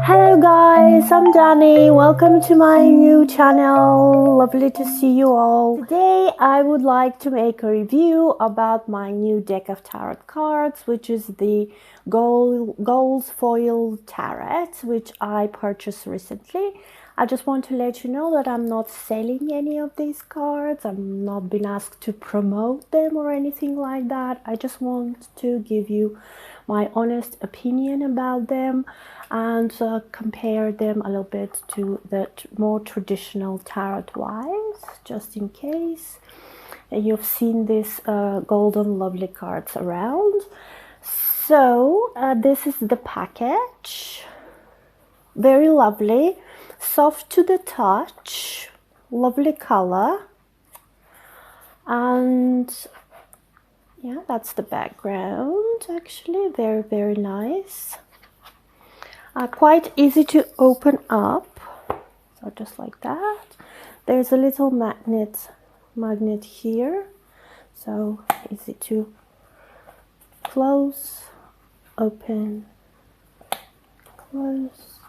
Hello guys, I'm Danny. Welcome to my new channel. Lovely to see you all. Today I would like to make a review about my new deck of tarot cards, which is the Goals Foil Tarot, which I purchased recently. I just want to let you know that I'm not selling any of these cards. I'm not been asked to promote them or anything like that. I just want to give you my honest opinion about them and compare them a little bit to the more traditional tarot wise, just in case you've seen these golden lovely cards around. So this is the package. Very lovely, soft to the touch, lovely color, and yeah, that's the background. Actually, very nice. Quite easy to open up, so just like that. There's a little magnet here, so easy to close, open, close,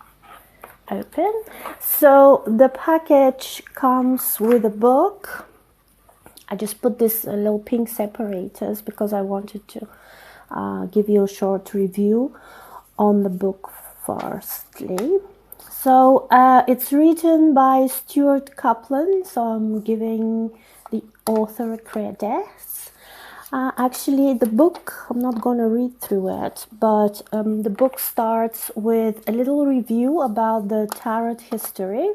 open. So the package comes with a book. I just put this little pink separators because I wanted to give you a short review on the book firstly. So it's written by Stuart Kaplan, so I'm giving the author credits. Actually, the book, I'm not going to read through it, but the book starts with a little review about the tarot history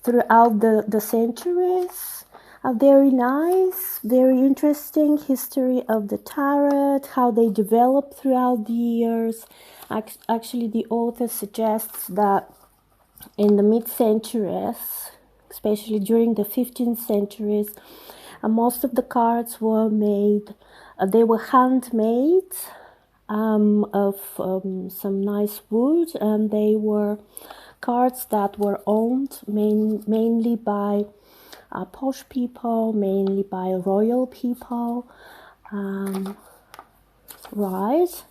throughout the centuries. A very nice, very interesting history of the tarot, how they developed throughout the years. Actually, the author suggests that in the mid-centuries, especially during the 15th centuries, most of the cards were made, they were handmade of some nice wood, and they were cards that were owned mainly by posh people, mainly by royal people, right?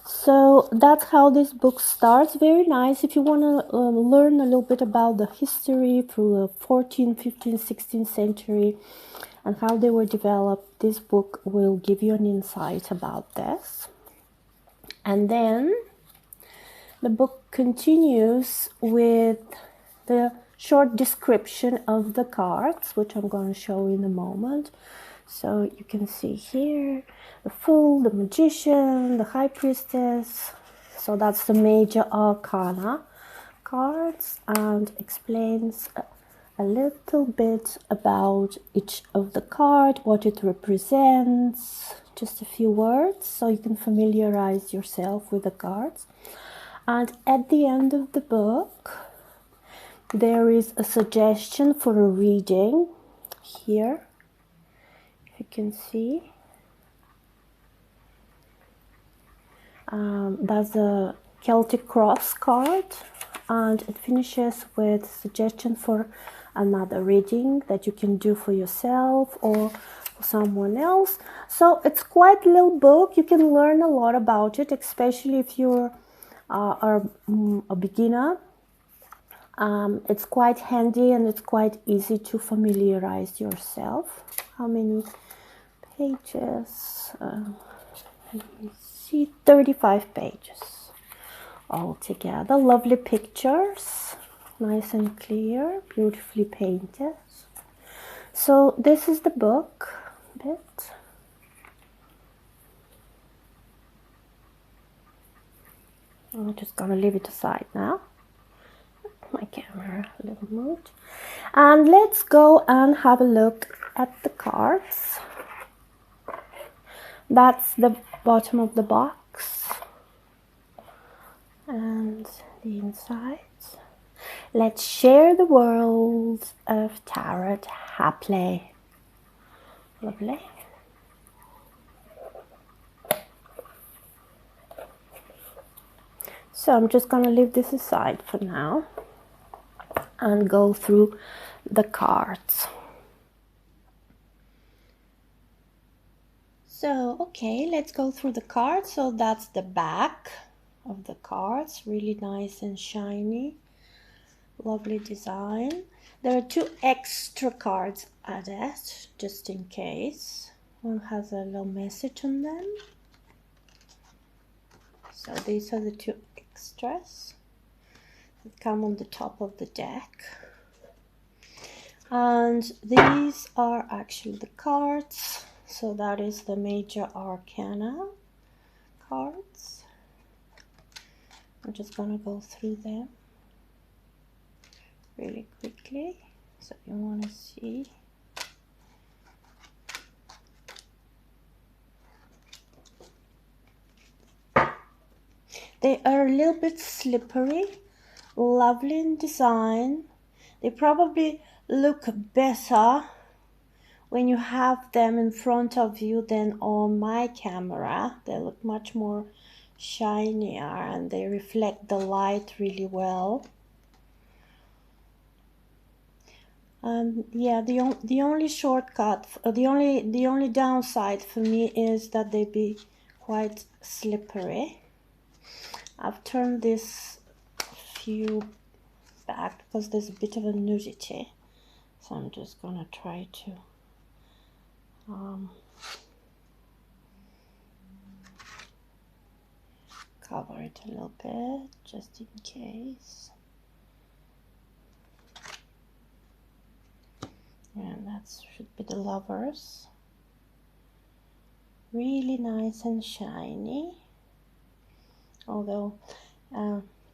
So that's how this book starts. Very nice. If you want to learn a little bit about the history through the 14th, 15th, 16th century and how they were developed, this book will give you an insight about this. And then the book continues with the short description of the cards, which I'm going to show in a moment. So you can see here the Fool, the Magician, the High Priestess. So that's the major arcana cards, and explains a little bit about each of the card, what it represents, just a few words so you can familiarize yourself with the cards. And at the end of the book, there is a suggestion for a reading here, if you can see. That's a Celtic Cross card, and it finishes with suggestion for another reading that you can do for yourself or for someone else. So it's quite a little book. You can learn a lot about it, especially if you're a beginner. It's quite handy and it's quite easy to familiarize yourself. How many pages? Let me see, 35 pages altogether. Lovely pictures, nice and clear, beautifully painted. So this is the book bit. I'm just gonna leave it aside now. My camera a little moved, and let's go and have a look at the cards. That's the bottom of the box and the insides. Let's share the world of tarot happily. Lovely. So I'm just going to leave this aside for now and go through the cards. So, okay, let's go through the cards. So that's the back of the cards. Really nice and shiny. Lovely design. There are 2 extra cards added, just in case. One has a little message on them. So these are the 2 extras that come on the top of the deck. And these are actually the cards. So that is the major arcana cards. I'm just gonna go through them really quickly, so you want to see. They are a little bit slippery, lovely in design. They probably look better when you have them in front of you than on my camera. They look much more shinier and they reflect the light really well. Yeah, the only shortcut, the only downside for me is that they be quite slippery. I've turned this few back because there's a bit of a nudity, so I'm just gonna try to cover it a little bit just in case. And that should be the Lovers. Really nice and shiny. Although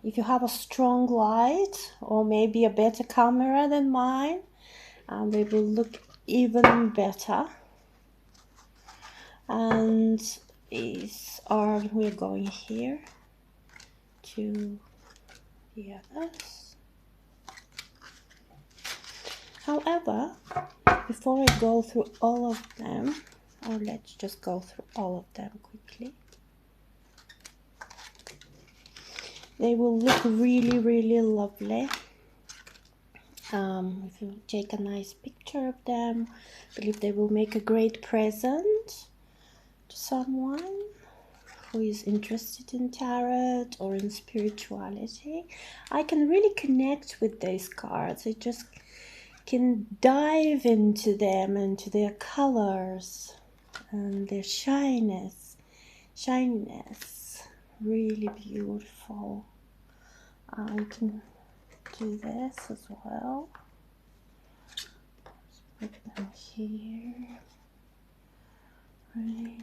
if you have a strong light or maybe a better camera than mine, they will look even better. And these are, we're going here to the others. However, before I go through all of them, or let's just go through all of them quickly. They will look really, really lovely. If you take a nice picture of them, I believe they will make a great present to someone who is interested in tarot or in spirituality. I can really connect with these cards. I just can dive into them, into their colors and their shininess. Really beautiful. You can do this as well. Put them here. Right.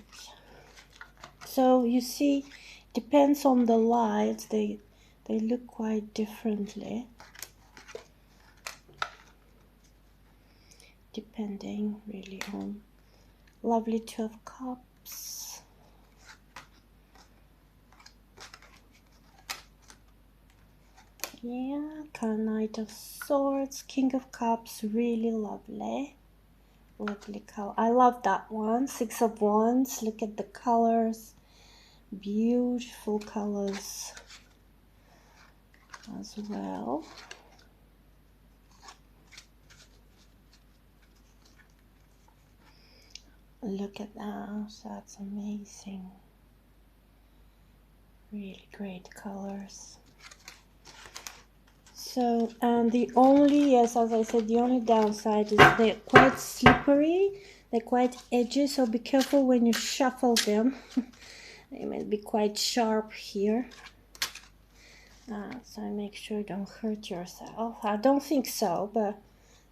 So you see, depends on the light. They look quite differently, depending really on. Lovely 2 of Cups. Yeah, Knight of Swords, King of Cups, really lovely. Lovely color. I love that one. 6 of Wands. Look at the colors. Beautiful colors as well. Look at that. That's amazing. Really great colors. So, the only, yes, as I said, the only downside is they're quite slippery, they're quite edgy, so be careful when you shuffle them. They might be quite sharp here. So make sure you don't hurt yourself. I don't think so, but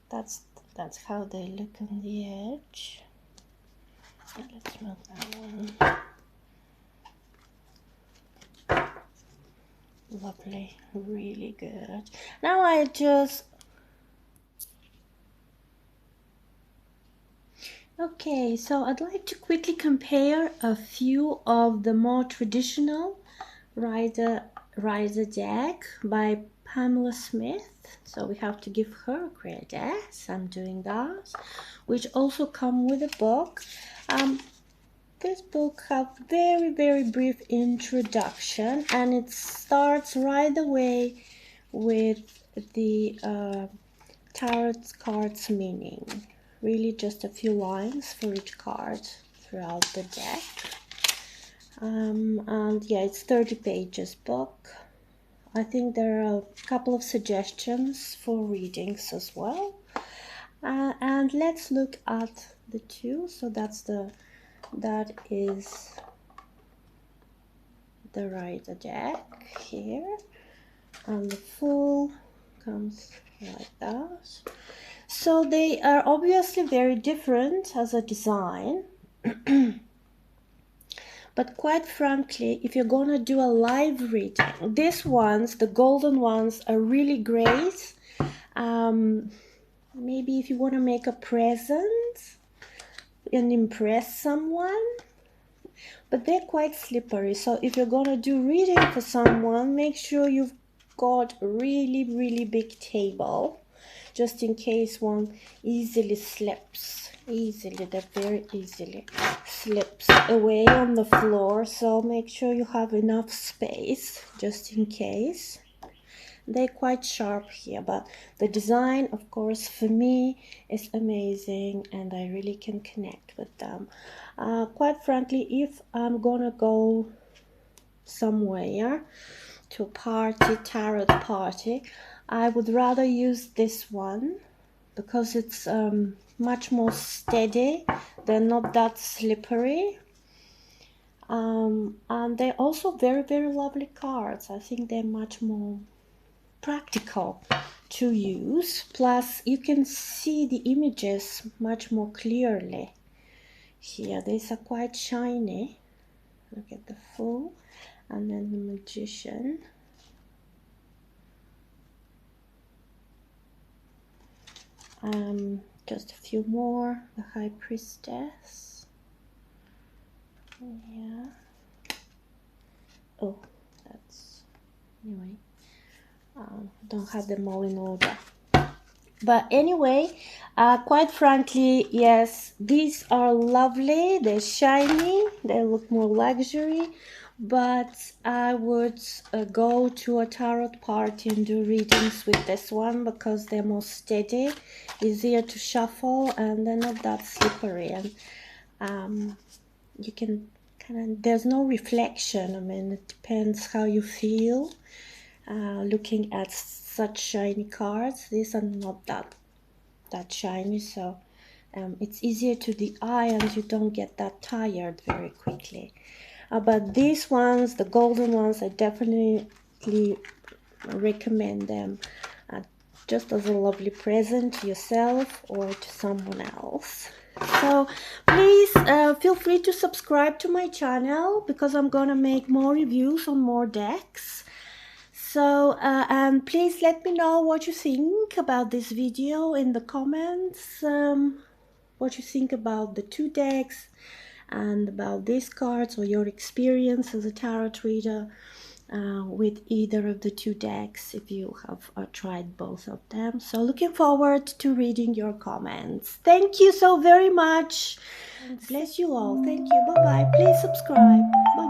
that's how they look on the edge. Let's move that one. Lovely, really good. Now I just okay, so I'd like to quickly compare a few of the more traditional Rider deck by Pamela Smith. So we have to give her credit. I'm doing that, which also come with a book. This book has very, very brief introduction, and it starts right away with the tarot cards meaning. Really just a few lines for each card throughout the deck. And yeah, it's 30 pages book. I think there are a couple of suggestions for readings as well. And let's look at the two. So that is the Rider deck here, and the full comes like that. So they are obviously very different as a design. But quite frankly, if you're gonna do a live reading, these ones, the golden ones, are really great. Maybe if you want to make a present and impress someone, but they're quite slippery. So if you're gonna do reading for someone, make sure you've got a really big table, just in case one easily slips. They're very easily slips away on the floor. So make sure you have enough space, just in case. They're quite sharp here, but the design, of course, for me is amazing, and I really can connect with them. Quite frankly, if I'm gonna go somewhere to a party, tarot party, I would rather use this one because it's much more steady. They're not that slippery. And they're also very lovely cards. I think they're much more practical to use, plus you can see the images much more clearly here. These are quite shiny. Look at the Fool, and then the Magician, just a few more. The High Priestess, yeah. Oh, that's anyway, don't have them all in order. But anyway, quite frankly, yes, these are lovely. They're shiny. They look more luxury. But I would go to a tarot party and do readings with this one because they're more steady, easier to shuffle, and they're not that slippery. And you can there's no reflection. I mean, it depends how you feel looking at such shiny cards. These are not that shiny, so it's easier to the eye, and you don't get that tired very quickly. But these ones, the golden ones, I definitely recommend them just as a lovely present to yourself or to someone else. So please feel free to subscribe to my channel because I'm gonna make more reviews on more decks. So and please let me know what you think about this video in the comments, what you think about the two decks and about these cards, or your experience as a tarot reader with either of the two decks, if you have tried both of them. So looking forward to reading your comments. Thank you so very much. Bless you all. Thank you. Bye bye. Please subscribe. Bye.